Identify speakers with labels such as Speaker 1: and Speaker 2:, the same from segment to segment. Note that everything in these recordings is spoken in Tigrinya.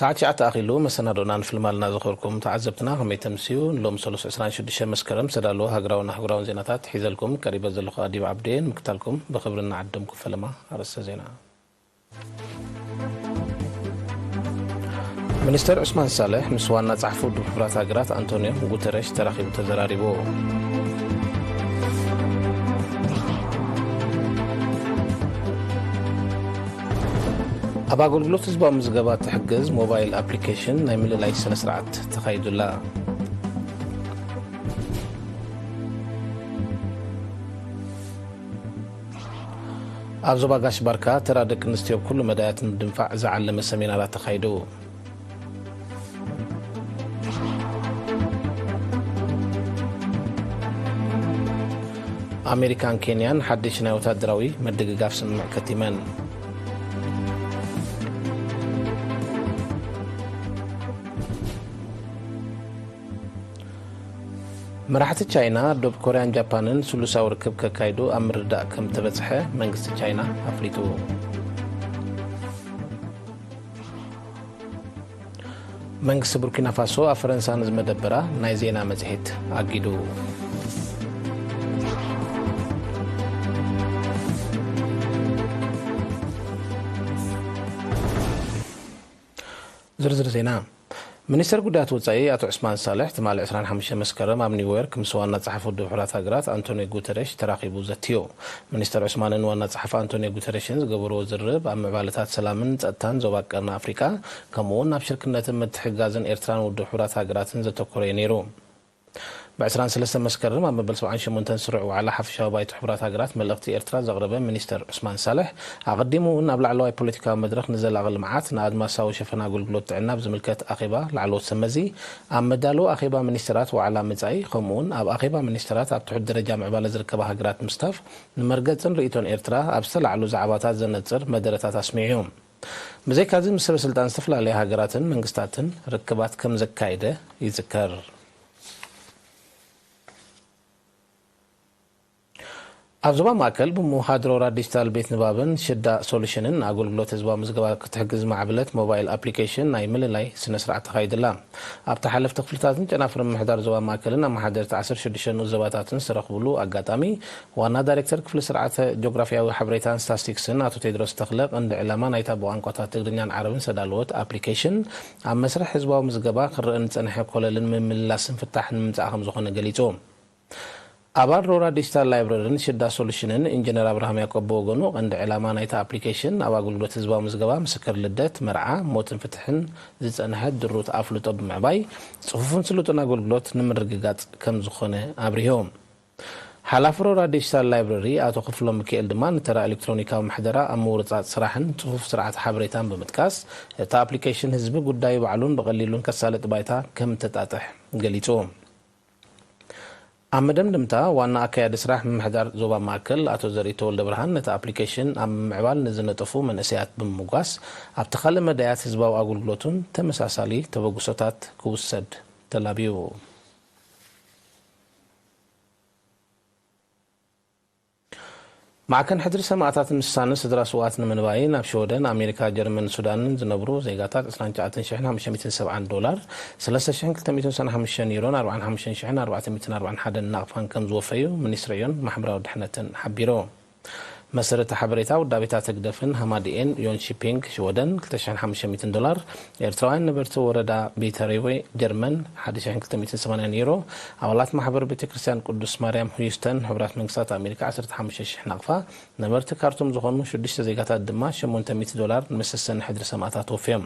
Speaker 1: ساعات شعت أخيلو مثلا دونان في المال نذكركم تعذبتنا هم يتمسيو لهم سلوس عسران شد شمس كرم سدالو هجراون زيناتات حيزلكم قريبا زلقا ديب عبدين مكتلكم بخبرنا عدمكم فلما أرسل زينا منستر عثمان صالح مسوانا صحفو بحبرات هجرات أنطونيو غوتريش تراخيب تزراريبو أبا أقول تزبا مزقبات تحجز موبايل أبليكيشن نعمل لاي سنة سرعة تخيد الله أبزو باقاش باركا ترادك نستيو كل مدايات ندنفع زعل مسامين على تخيدو أمريكان كينيان حدشنا وتدراوي مدق قافس كتيمان مراحة تشاينا دوب كوريان جابانن سلوسا وركب كايدو أمر دا كم تبصحه منغست تشاينا أفليتو منغست بوركينا فاسو أفرنسان زمدبرا نايزينا مزهيت أجيدو زرزر زينا منستر قدات وصاي اتو عثمان صالح تمال 25 مسكرم ام نيويورك مسوانا صحفو دحورات هجرات انطونيو غوتريش تراقيبو زتيو منستر عثمانن وانا صحف انطونيو غوتريشن زغبرو زرب ام معبالتات سلامن صطان زوباقرنا افريكا كمون ابشركنت متحغازن ايرتران ودحورات هجراتن زتكوري نيرو بعسران سلسة مسكرم أما بل 78 تنسرع وعلى حفشة وبايت حبرات هجرات ملغتي إرترا زغربة منستر عثمان صالح أقدموا أن أبلع لواي بوليتيكا مدرخ نزل أغل معات ناد ما ساوي شفنا أقول بلوت عناب زملكات أخيبا لعلو سمزي أما دالو أخيبا منسترات وعلى مزعي خمون أب أخيبا منسترات أب تحد درجة معبالة زركبا هجرات مستاف نمرقتن رئيتون إرترا أبسل علو زعباتات زنتر مدرتات أسمعيهم مزي كازي مسر سلطان استفلا عليها هجراتن منقستاتن ركبات كم زكايدة يذكر أبزبا ماكل بمحاضرة را ديجيتال بيت نبابن شدا سوليوشنن أقول بلوت أزبا مزقبا كتحجز معبلت موبايل أبليكيشن نايمل لاي سنسرع تخايد الله أبتحلف تخفلتاتن جنافر محضر زبا ماكلن أما حضر تعسر شدشن وزباتاتن سرقبلو أقاتامي وانا دايركتر كفل سرعة جغرافيا وحبريتان ستاتستيكسن أتو تدرس تخلق عند علمان ايتابو أنقوطات تقدنيان عربن سدالوت أبليكيشن أما مسرح أزبا مزقبا قرأن تنحي قوللن من ملاسن فتحن ممتعهم زخون قليتهم أبار رورا ديجيتال لايبرارين شدا سوليوشنن إنجنير أبراهام يعقوب بوغنو عند علامة نايتا أبليكيشن أو أقول له تزبا مزقبا مسكر لدت مرعى موتن فتحن زيت أنهد دروت أفلوت أب معباي صفوفن سلوتنا أقول بلوت نمر رقاقات كم زخونة أبريهم حلاف رورا ديجيتال لايبراري أتو خفلو مكيل دمان ترى إلكترونيكا ومحدرة أمورتات صراحن صفوف سرعة حبريتان بمتكاس تا أبليكيشن هزبي قداي بعلون بغليلون كسالة بايتا كم تتاتح قليتهم أما دمتا وانا أكيد سراح من محضر زوبا ماكل أتو زريتو الدبرهان نتا أبليكيشن أم معبال نزنطفو من أسيات بمقاس أبتخل مدايات هزباو أقول بلوتون تمساسالي تبقوسوتات كوسد تلابيو مع كان حدر سماعتات النسانس دراسواتنا من باين أبشودن أمريكا جرمن سودان زنبرو زيغاتات إسلام جاءتن شحن 570 دولار 3 شحن 350 يورو 450 شحن 440 حدا ناقفان كم زوفيو من إسرائيل محبرة ودحنة حبيرو مسألة حبريتا ودابيتا تقدفن هماديين يون شيبينج شودن 2500 دولار إرتراين نبرتو وردا بيتريوي جرمن 1380 يورو أولات محبر بيت كريستيان قدس مريم هيوستن حبرات منقصات أمريكا 15 شحن نقفة نبرت كارتوم زغنو شدش زيغاتات دما 800 دولار نمسسن حدر سماعتات وفيم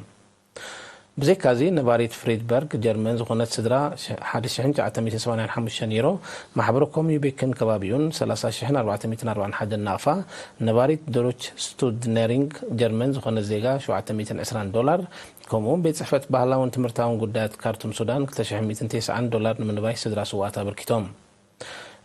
Speaker 1: بزي كازي نباريت فريدبرغ جرمن زغنت سدرا 1985 يورو محبركم يبكن كبابيون 30 شحن 440 حد النافا نباريت دروتش ستودنيرينج جرمن زغنت زيغا 720 دولار كومون بيت صحفت بهلاون تمرتاون قدات كارتوم سودان 990 دولار من باي سدرا سواتا بركتهم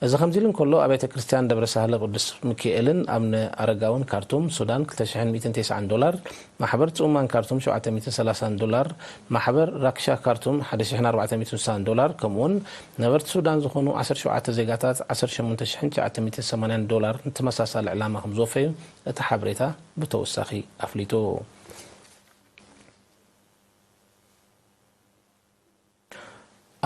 Speaker 1: إذا خمزيلن كله أبيت كريستيان دبر سهل قدس مكيلن أمن أرجعون كارتوم سودان 290 دولار محبر أمان كارتوم 730 دولار محبر ركشة كارتوم 490 دولار كمون نبرت سودان زخونو 10 شعات زيجاتات 10 شمنتشحن 980 دولار نتمساس الإعلام خمزوفي تحبريتا بتوسخي أفليتو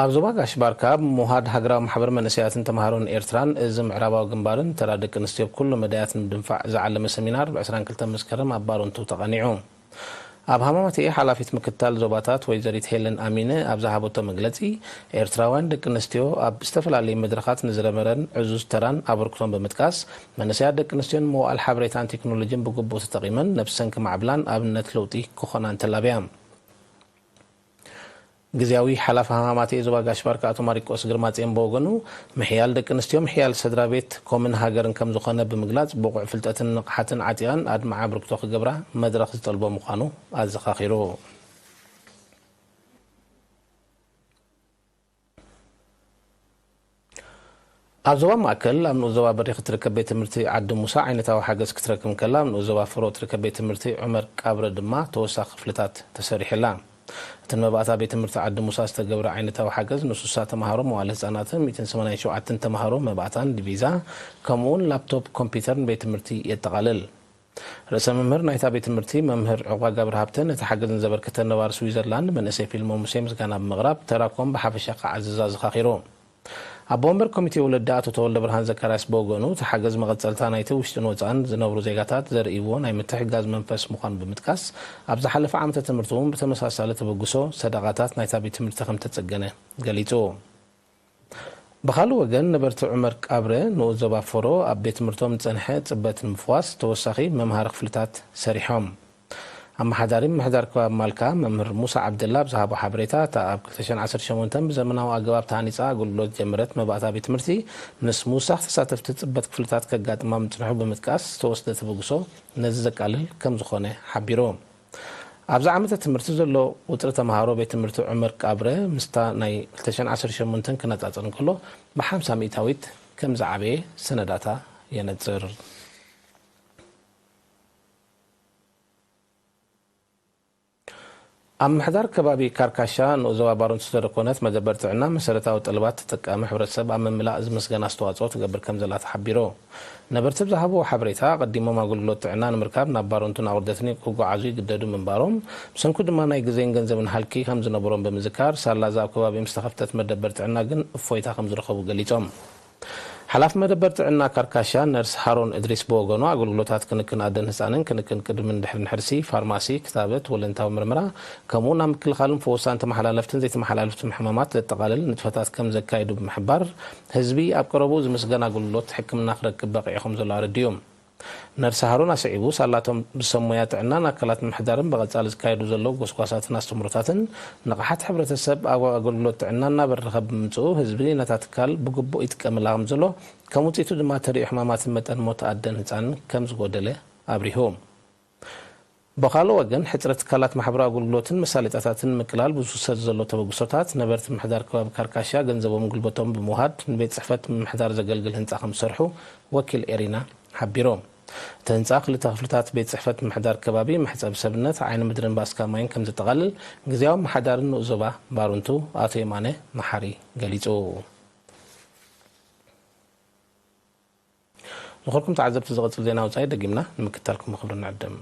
Speaker 1: ابزوبا ጋሽባርካ ሙሃድ ሃገራዊ ማሕበር መንእሰያትን ተማሃሮን ኤርትራን እዚ ምዕራባዊ ግንባርን ተራድቅ ንስትዮ ኩሉ መዳያት ንምድንፋዕ ዝዓለመ ሰሚናር ብ22 መስከረም ኣብ ባሮንቱ ተቐኒዑ ኣብ ሃማማት ሓላፊት ምክትታል ዞባታት ወይዘሪት ሄለን ኣሚነ ኣብ ዝሃበቶ መግለጺ ኤርትራውያን ደቂ ንስትዮ ኣብ ዝተፈላለዩ መድረኻት ንዝረመረን ዕዙዝ ተራን ኣበርክቶም ብምጥቃስ መንእሰያት ደቂ ንስትዮን መዋዕል ሓበሬታን ቴክኖሎጂን ብግቡእ ተጠቒመን ነብሰን ክማዕብላን ኣብነት ለውጢ ክኾናን ተላብያ ጊዜያዊ ሓላፊ ሃማማት ዞባ ጋሽባርካ አቶ ማሪቆስ ግርማጽዮን በወገኑ ምሕያል ደቂ ንስትዮ ምሕያል ስድራ ቤት ኮምን ሃገርን ከም ዝኾነ ብምግላጽ ብቑዕ ፍልጠትን ንቕሓትን ዓጢቓን ኣድማ ኣበርክቶ ክገብራ መድረኽ ዝጠልቦ ምዃኑ ኣዘኻኺሩ ኣብ ዞባ ማእከል ኣብ ንኡ ዞባ በሪኽ ትርከብ ቤት ትምህርቲ ዓዲ ሙሳ ዓይነታዊ ሓገዝ ክትረክብ ከላ ኣብ ንኡ ዞባ ፍሮ ትርከብ ቤት ትምህርቲ ዑመር ቃብረ ድማ ተወሳኺ ክፍልታት ተሰሪሕላ እተን መባእታ ቤት ትምህርቲ ዓዲ ሙሳ ዝተገብረ ዓይነታዊ ሓገዝ ንሱሳ ተማሃሮ መዋዕለ ህፃናትን 187 ተማሃሮ መባእታን ዲቪዛ ከምኡውን ላፕቶፕ ኮምፒተርን ቤት ትምህርቲ የጠቓልል ርእሰ መምህር ናይታ ቤት ትምህርቲ መምህር ዕቋ ገብረሃብተን ነቲ ሓገዝ ዘበርከተ ነባር ስዊዘርላንድ መንእሰይ ፊልሞ ሙሴ ምስጋና ብምቕራብ ተራኮም ብሓፈሻ ክዓዝዛ ዘኻኺሩ ኣብ ወንበር ኮሚቴ ወለዲ አቶ ተወልደ ብርሃን ዘካርያስ በወገኑ ተሓገዝ መቐፀልታ ናይቲ ውሽጥን ወፃእን ዝነብሩ ዜጋታት ዘርእይዎ ናይ ምትሕግጋዝ መንፈስ ምዃኑ ብምጥቃስ ኣብ ዝሓለፈ ዓመተ ትምህርቲ እውን ብተመሳሳሊ ተበግሶ ሰደቓታት ናይታ ቤት ትምህርቲ ከም ተጸገነ ገሊጹ ብኻልእ ወገን ነበርቲ ዑመር ቃብረ ንኡ ዞባ ፈሮ ኣብ ቤት ትምህርቶም ዝጸንሐ ጽበት ንምፍዋስ ተወሳኺ መምሃሪ ክፍልታት ሰሪሖም ኣመሓዳሪ ምሕዳር ከባቢ ማልካ መምህር ሙሳ ዓብደላ ብዝሃቦ ሓበሬታ ኣብ 2018 ብዘመናዊ ኣገባብ ተሃኒፃ ኣገልግሎት ጀመረት መባእታ ቤት ትምህርቲ ምስ ሙሳኽ ተሳተፍቲ ጽበት ክፍልታት ከጋጥማ ምጽንሑ ብምጥቃስ ዝተወስደ ተበግሶ ነዚ ዘቃልል ከም ዝኾነ ሓቢሮም ኣብዚ ዓመተ ትምህርቲ ዘሎ ውጥሪ ተምሃሮ ቤት ትምህርቲ ዑመር ቃብረ ምስታ ናይ 2018 ክነጻጸር እንከሎ ብ50 ሚእታዊት ከም ዝዓበየ ሰነዳታ የነጽር ኣብ ምሕዳር ከባቢ ካርካሻ ንኡ ዞባ ባሮንቱ ዝተረኮነት መደበር ጥዕና መሰረታዊ ጠለባት ተጠቃሚ ሕብረተሰብ ኣብ ምምላእ ዝምስገና ኣስተዋፅኦ ትገብር ከም ዘላ ተሓቢሮ ነበርቲ ዝሃቦ ሓበሬታ ቀዲሞም ኣገልግሎት ጥዕና ንምርካብ ናብ ባሮንቱን ኣውርደትን ክጓዓዙ ይግደዱ ምንባሮም ብሰንኩ ድማ ናይ ግዜን ገንዘብን ሃልኪ ከም ዝነበሮም ብምዝካር ሳላዛ ኣብ ከባቢኦም ዝተኸፍተት መደበር ጥዕና ግን እፎይታ ከም ዝረኸቡ ገሊፆም ሓላፍ መደበር ጥዕና ካርካሻ ነርስ ሃሮን እድሪስ በወገኑ ኣገልግሎታት ክንክን ኣደን ህፃንን ክንክን ቅድምን ድሕርን ሕርሲ ፋርማሲ ክታበት ወለንታዊ ምርመራ ከምኡ ናብ ምክልኻልን ፈወሳን ተመሓላለፍትን ዘይተመሓላለፍትን ሕማማት ዘጠቓልል ንጥፈታት ከም ዘካይዱ ብምሕባር ህዝቢ ኣብ ቀረቡ ዝምስገን ኣገልግሎት ሕክምና ክረክብ በቂዕኹም ዘሎ ኣረድዮም ነርስ ሃሮን ኣስዒቡ ሳላቶም ብሰሞያ ጥዕናን ኣካላት ምሕዳርን ብቐጻሊ ዝካየዱ ዘለዉ ጎስጓሳትን ኣስተምሮታትን ንቕሓት ሕብረተሰብ ኣብ ኣገልግሎት ጥዕና እናበረኸ ብምምጽኡ ህዝቢ ነታ ትካል ብግቡእ ይጥቀምላ ከም ዘሎ ከም ውፅኢቱ ድማ ተሪኡ ሕማማትን መጠን ሞት ኣደን ህፃንን ከም ዝጎደለ ኣብሪሆም ብኻልእ ወገን ሕፅረት ትካላት ማሕበራዊ ኣገልግሎትን መሳለጣታትን ምቅላል ብዝውሰድ ዘሎ ተበግሶታት ነበርቲ ምሕዳር ከባቢ ካርካሻ ገንዘቦም ጉልበቶም ብምውሃድ ንቤት ፅሕፈት ምሕዳር ዘገልግል ህንፃ ከም ዝሰርሑ ወኪል ኤሪና ሓቢሮም እቲ ህንፃ ክልተ ክፍልታት ቤት ፅሕፈት ምሕዳር ከባቢ መሕፀቢ ሰብነት ዓይኒ ምድርን ባስካ ማይን ከም ዝጠቓልል ግዜያዊ መሓዳርን ንኡ ዞባ ባሮንቱ ኣቶ የማነ መሓሪ ገሊጹ ንኹልኩም ተዓዘብቲ ዝቐፅል ዜና ውፃኢ ደጊምና ንምክታልኩም ክብሪ ንዕድም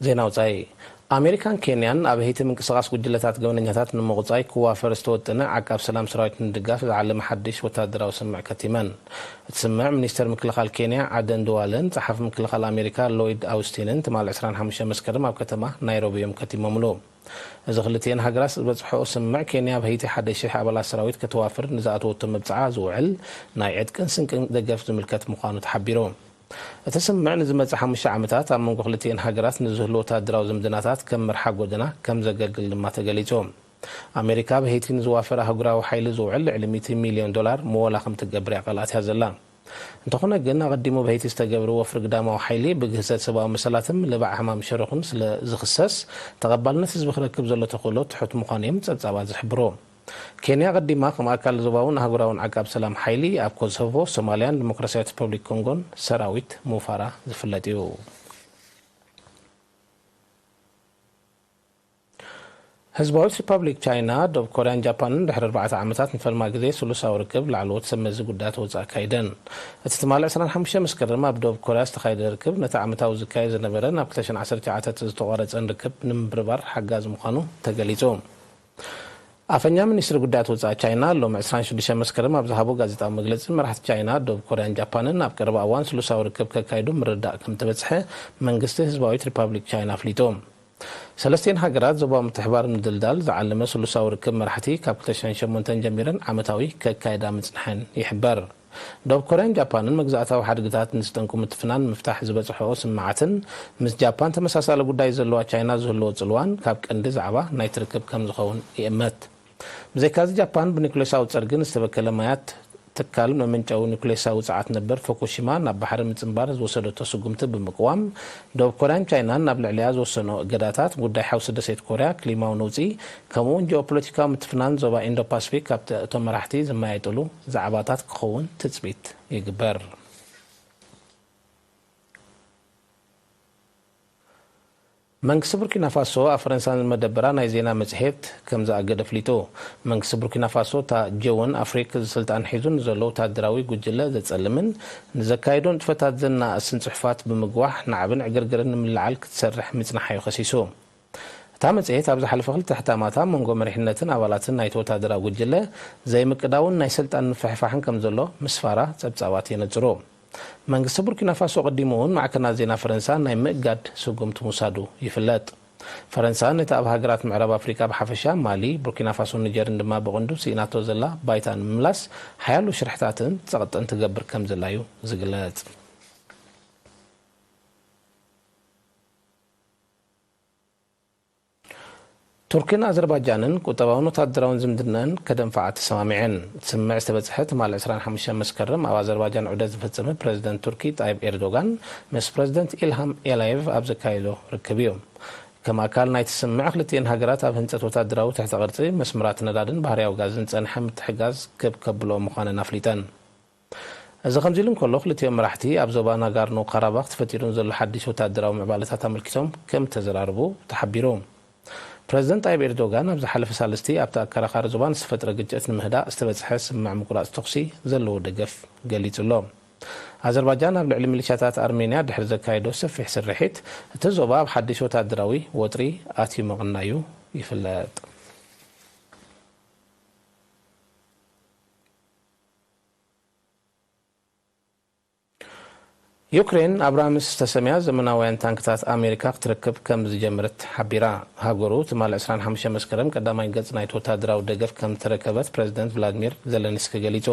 Speaker 1: ዜና ውፃኢ ኣሜሪካን ኬንያን ኣብ heiti ምንቅስቓስ ጉጅለታት ገበነኛታት ንምቑጻይ ክዋፈር ዝተወጠነ ዓቃብ ሰላም ሰራዊት ንድጋፍ ዝዓለመ ሓድሽ ወታደራዊ ስምዕ ከቲመን እቲ ስምዕ ሚኒስተር ምክልኻል ኬንያ ዓደን ድዋለን ጸሓፊ ምክልኻል ኣሜሪካ ሎይድ ኣውስቲንን ትማል 25 መስከረም ኣብ ከተማ ናይሮቢ እዮም ከቲሞምሉ እዚ ክልቲአን ሃገራት ዝበፅሐኦ ስምዕ ኬንያ ኣብ heiti 1,000 ኣባላት ሰራዊት ከተዋፍር ንዝኣተወቶ መብፅዓ ዝውዕል ናይ ዕጥቅን ስንቅን ደገፍ ዝምልከት ምዃኑ ተሓቢሩ እቲ ስምዕ ንዝመፅእ 5 ዓመታት ኣብ መንጎ ክልቲአን ሃገራት ንዝህሉ ወታደራዊ ዝምድናታት ከም መርሓ ጎደና ከም ዘገልግል ድማ ተገሊፆም ኣሜሪካ ብሄይቲ ንዝዋፈረ ኣህጉራዊ ሓይሊ ዝውዕል ልዕሊ $100 ሚልዮን መወላ ከም ትገብር ያቃላት እያ ዘላ እንተኾነ ግን ኣቐዲሙ ብሄይቲ ዝተገብረ ወፍሪ ግዳማዊ ሓይሊ ብግህሰት ሰብኣዊ መሰላትን ልባዕ ሕማም ሸረኹን ስለ ዝኽሰስ ተቐባልነት ህዝቢ ክረክብ ዘሎ ተኽእሎ ትሑት ምዃኑ እዮም ፀብጻባት ዝሕብሮ ኬንያ ቀዲማ ከም ኣካል ዞባውን ኣህጉራውን ዓቃብ ሰላም ሓይሊ ኣብ ኮሶቮ ሶማልያን ዲሞክራሲያዊት ሪፐብሊክ ኮንጎን ሰራዊት ሙፋራ ዝፍለጥ እዩ ህዝባዊት ሪፐብሊክ ቻይና ደቡብ ኮርያን ጃፓንን ድሕሪ 4 ዓመታት ንፈልማ ግዜ ስሉሳዊ ርክብ ላዕለዎት ሰመዚ ጉዳያት ወፃኢ ካይደን እቲ ትማል 25 መስከረም ኣብ ደቡብ ኮርያ ዝተኻየደ ርክብ ነቲ ዓመታዊ ዝካየድ ዝነበረ ናብ 2019 ዝተቆረፀን ርክብ ንምብርባር ሓጋዝ ምዃኑ ተገሊጹ። ኣፈኛ ሚኒስትሪ ጉዳያት ወፃኢ ቻይና ሎም 26 መስከረም ኣብ ዝሃቦ ጋዜጣዊ መግለፂ መራሕቲ ቻይና ደቡብ ኮርያን ጃፓንን ኣብ ቀረባ እዋን ስሉሳዊ ርክብ ከካይዱ ምርዳእ ከም ተበፅሐ መንግስቲ ህዝባዊት ሪፐብሊክ ቻይና ኣፍሊጦም። ሰለስቴን ሃገራት ዞባዊ ምትሕብባር ምድልዳል ዝዓለመ ስሉሳዊ ርክብ መራሕቲ ካብ 2008 ጀሚረን ዓመታዊ ከካይዳ ምጽንሐን ይሕበር። ደቡብ ኮርያን ጃፓንን መግዛእታዊ ሓድግታት ንዝጠንቁ ምትፍናን ምፍታሕ ዝበፅሕኦ ስምዓትን ምስ ጃፓን ተመሳሳሊ ጉዳይ ዘለዋ ቻይና ዝህልዎ ጽልዋን ካብ ቀንዲ ዛዕባ ናይ ትርክብ ከም ዝኸውን ይእመት። ብዘይካዚ ጃፓን ብኒኩሌሳዊ ፀርግን ዝተበከለ ማያት ትካል መመንጫዊ ኒኩሌሳዊ ፀዓት ነበር ፉኩሺማ ናብ ባሕሪ ምፅንባር ዝወሰደቶ ስጉምቲ ብምቅዋም ደቡብ ኮርያን ቻይናን ናብ ልዕልያ ዝወሰኖ እገዳታት ጉዳይ ሓውሲ ደሴት ኮርያ ክሊማዊ ነውፂ ከምኡውን ጂኦፖለቲካዊ ምትፍናን ዞባ ኢንዶ ፓሲፊክ ካብቲ እቶም መራሕቲ ዝመያየጥሉ ዛዕባታት ክኸውን ትፅቢት ይግበር። መንግስቲ ቡርኪና ፋሶ ኣብ ፈረንሳይ መደበራ ናይ ዜና መጽሔት ከም ዝኣገደ ፍሊጡ። መንግስቲ ቡርኪና ፋሶ ታ ጀውን ኣፍሪክ ስልጣን ሒዙን ዘሎ ወታደራዊ ጉጅለ ዘጸልምን ንዘካይዶ ንጥፈታት ዘናእስን ጽሑፋት ብምግዋሕ ናዕብን ዕግርግርን ንምልዓል ክትሰርሕ ምጽናሓዩ ኸሲሱ። እታ መጽሔት ኣብ ዝሓለፈ 2 ሕታማታ መንጎ መሪሕነትን ኣባላትን ናይቲ ወታደራዊ ጉጅለ ዘይምቅዳውን ናይ ስልጣን ምፍሕፋሕን ከም ዘሎ ምስፋራ ጸብጻባት የነጽሩ። መንግስቲ ቡርኪና ፋሶ ቀዲሙውን ማዕከናት ዜና ፈረንሳ ናይ ምእጋድ ስጉምቲ ሙሳዱ ይፍለጥ። ፈረንሳ ነቲ ኣብ ሃገራት ምዕራብ ኣፍሪካ ብሓፈሻ ማሊ፣ ቡርኪና ፋሶ፣ ኒጀርን ድማ ብቕንዱ ሲእናቶ ዘላ ባይታ ንምምላስ ሓያሉ ሽርሕታትን ፀቕጥን ትገብር ከም ዘላ እዩ ዝግለጽ። ቱርኪን ኣዘርባይጃንን ቁጠባውን ወታደራውን ዝምድናን ከደንፋዓ ተሰማሚዐን። ስምዕ ዝተበፅሐት ማል 25 መስከረም ኣብ ኣዘርባይጃን ዑደት ዝፈፀመ ፕረዚደንት ቱርኪ ጣይብ ኤርዶጋን ምስ ፕረዚደንት ኢልሃም ኤላየቭ ኣብ ዘካየዶ ርክብ እዩ። ከም ኣካል ናይቲ ስምዕ ክልቲአን ሃገራት ኣብ ህንፀት ወታደራዊ ትሕቲ ቅርፂ መስመራት ነዳድን ባህርያዊ ጋዝን ፀንሐ ምትሕጋዝ ከብከብሎ ምዃነን ኣፍሊጠን። እዚ ከምዚ ኢሉ እንከሎ ክልቲኦም መራሕቲ ኣብ ዞባ ናጋርኖ ካራባኽ ተፈጢሩን ዘሎ ሓድሽ ወታደራዊ ምዕባለታት ኣመልኪቶም ከም ተዘራርቡ ተሓቢሩ። ፕረዚደንት ጣይብ ኤርዶጋን ኣብ ዝሓለፈ ሳልስቲ ኣብቲ ኣከራኻሪ ዞባ ዝተፈጥረ ግጭት ንምህዳእ ዝተበፅሐ ስምዕ ምቁራፅ ተኽሲ ዘለዎ ደገፍ ገሊጹ ኣሎ። ኣዘርባይጃን ኣብ ልዕሊ ሚሊሻታት ኣርሜንያ ድሕሪ ዘካየዶ ሰፊሕ ስርሒት እቲ ዞባ ኣብ ሓድሽ ወታደራዊ ወጥሪ ኣትዩ ምቕናዩ ይፍለጥ። ዩክሬን ኣብ ራምስ ዝተሰምያ ዘመናውያን ታንክታት ኣሜሪካ ክትረክብ ከም ዝጀመረት ሓቢራ። ሃገሩ ትማል 25 መስከረም ቀዳማይ ገጽ ናይቲ ወታደራዊ ደገፍ ከም ተረከበት ፕረዚደንት ቭላድሚር ዘለንስኪ ገሊጹ።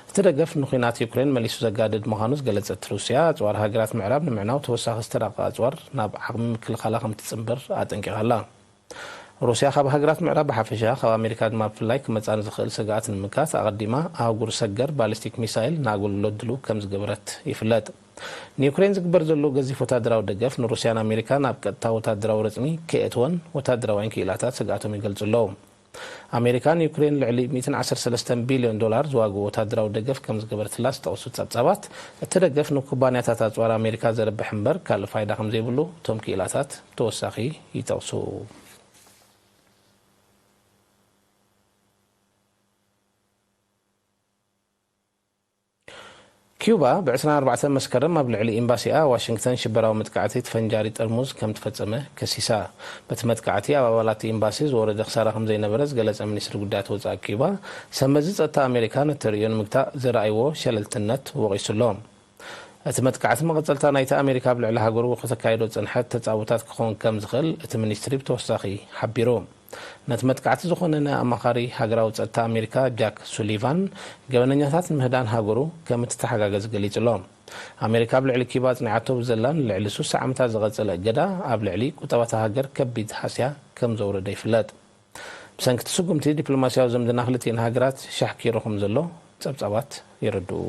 Speaker 1: እቲ ደገፍ ንኩናት ዩክሬን መሊሱ ዘጋድድ ምዃኑ ዝገለጸት ሩስያ ኣጽዋር ሃገራት ምዕራብ ንምዕናው ተወሳኺ ዝተራቐ ኣጽዋር ናብ ዓቕሚ ምክልኻላ ከም ትጽምብር ኣጠንቂቓላ። ሩስያ ካብ ሃገራት ምዕራብ ብሓፈሻ ካብ ኣሜሪካ ድማ ብፍላይ ክመጻን ዝኽእል ስጋኣት ንምምካት ኣቐዲማ ኣህጉር ሰገር ባሊስቲክ ሚሳይል ንኣገልግሎት ድሉው ከም ዝገበረት ይፍለጥ። ንዩክሬን ዝግበር ዘሎ ገዚፍ ወታደራዊ ደገፍ ንሩስያን ኣሜሪካን ኣብ ቀጥታ ወታደራዊ ረፅሚ ከእትወን ወታደራውያን ክኢላታት ስጋኣቶም ይገልጹ ኣለዉ። ኣሜሪካ ንዩክሬን ልዕሊ 113 ቢልዮን ዶላር ዝዋግኡ ወታደራዊ ደገፍ ከም ዝገበረትላ ዝጠቕሱ ጸብጻባት እቲ ደገፍ ንኩባንያታት ኣጽዋር ኣሜሪካ ዘርብሕ እምበር ካልእ ፋይዳ ከም ዘይብሉ እቶም ክኢላታት ተወሳኺ ይጠቕሱ። ኩባ ብ24 መስከረም ኣብ ልዕሊ ኤምባሲኣ ዋሽንግተን ሽበራዊ መጥቃዕቲ ተፈንጃሪ ጠርሙዝ ከም ተፈጸመ ከሲሳ። በቲ መጥቃዕቲ ኣብ ኣባላት ኤምባሲ ዝወረደ ክሳራ ከም ዘይነበረ ዝገለጸ ሚኒስትሪ ጉዳያት ወፃኢ ኩባ ሰመዚ ጸጥታ ኣሜሪካ ነቲ ርእዮ ንምግታእ ዝረኣይዎ ሸለልትነት ወቒሱ ኣሎ። እቲ መጥቃዕቲ መቐጸልታ ናይቲ ኣሜሪካ ኣብ ልዕሊ ሃገሩ ከተካይዶ ጽንሐት ተጻውታት ክኸውን ከም ዝኽእል እቲ ሚኒስትሪ ብተወሳኺ ሓቢሩ። ነቲ መጥቃዕቲ ዝኾነ ኣማኻሪ ሃገራዊ ጸጥታ ኣሜሪካ ጃክ ሱሊቫን ገበነኛታት ንምህዳን ሃገሩ ከም እትተሓጋገዝ ገሊጹ ኣሎ። ኣሜሪካ ኣብ ልዕሊ ኩባ ጽኒዓቶ ብዘላን ልዕሊ 3 ዓመታት ዝቐጸለ እገዳ ኣብ ልዕሊ ቁጠባት ሃገር ከቢድ ሓስያ ከም ዘውረደ ይፍለጥ። ብሰንኪ ስጉምቲ ዲፕሎማስያዊ ዝምድና ክልቲአን ሃገራት ሻሕኪሩ ከም ዘሎ ጸብጻባት ይርድኡ።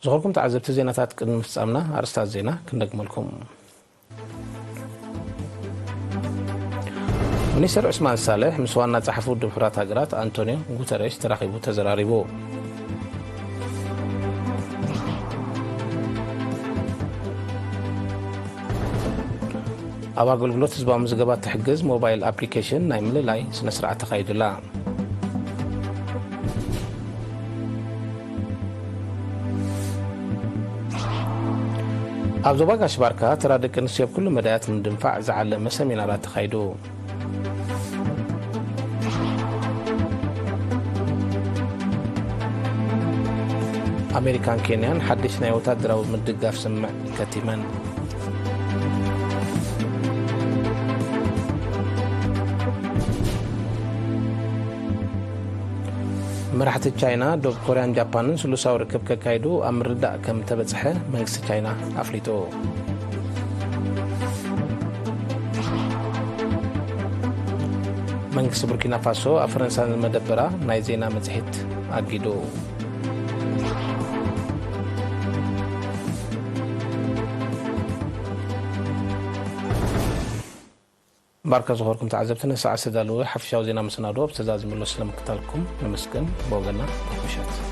Speaker 1: ዝኸልኩም ተዓዘብቲ ዜናታት ቅድሚ ፍጻምና ኣርስታት ዜና ክንደግመልኩም። ሚኒስትር ዑስማን ሳልሕ ምስ ዋና ጸሓፊ ውድብ ሕብራት ሃገራት አንቶኒዮ ጉተሬሽ ተራኺቡ ተዘራሪቡ። ኣብ ኣገልግሎት ህዝባዊ ምዝገባ ትሕግዝ ሞባይል ኣፕሊኬሽን ናይ ምልላይ ስነ ስርዓት ተኻይዱላ ኣብ ዞባ ጋሽ ባርካ ተራ ደቂ ኣንስትዮ ኣብ ኩሉ መዳያት ንምድንፋዕ ዝዓለመ ሰሚናራት ተኻይዱ ኣሜሪካን ኬንያን ሓድሽ ናይ ወታደራዊ ምድጋፍ ስምዕ ከቲመን መራሕቲ ቻይና ደቡብ ኮርያን ጃፓንን ስሉሳዊ ርክብ ከካይዱ ኣብ ምርዳእ ከም ተበፅሐ መንግስቲ ቻይና ኣፍሊጡ መንግስቲ ቡርኪና ፋሶ ኣብ ፈረንሳይ ዝመደበራ ናይ ዜና መጽሔት ኣጊዱ ባርካ ዝኸርኩም ተዓዘብትን ሰዓት ዝተዳለወ ሓፈሻዊ ዜና መሰናዶ ብተዛዝምሎ ስለምክታልኩም ንመስገን ብወገና ኩሻት